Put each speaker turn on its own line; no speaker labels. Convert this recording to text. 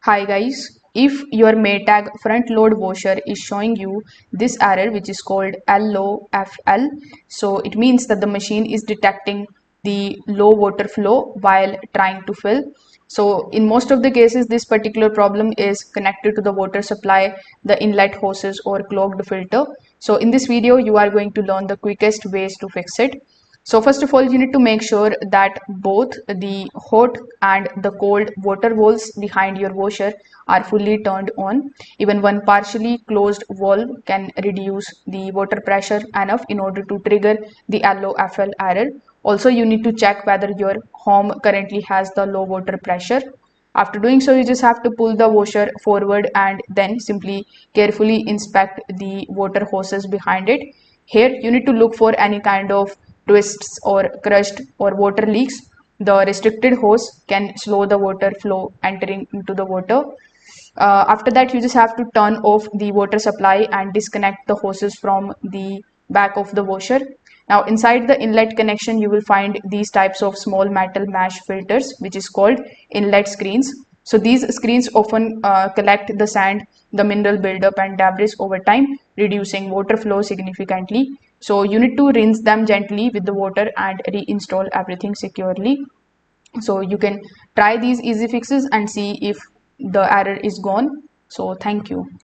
Hi guys, if your Maytag front load washer is showing you this error which is called LOFL, so it means that the machine is detecting the low water flow while trying to fill. So in most of the cases this particular problem is connected to the water supply, the inlet hoses or clogged filter. So in this video you are going to learn the quickest ways to fix it. So first of all, you need to make sure that both the hot and the cold water valves behind your washer are fully turned on. Even one partially closed valve can reduce the water pressure enough in order to trigger the LOFL error. Also, you need to check whether your home currently has the low water pressure. After doing so, you just have to pull the washer forward and then simply carefully inspect the water hoses behind it. Here, you need to look for any kind of twists or crushed or water leaks. The restricted hose can slow the water flow entering into the water. After that, you just have to turn off the water supply and disconnect the hoses from the back of the washer. Now, inside the inlet connection, you will find these types of small metal mesh filters, which is called inlet screens. So these screens often collect the sand, the mineral buildup and debris over time, reducing water flow significantly. So you need to rinse them gently with the water and reinstall everything securely. So you can try these easy fixes and see if the error is gone. So thank you.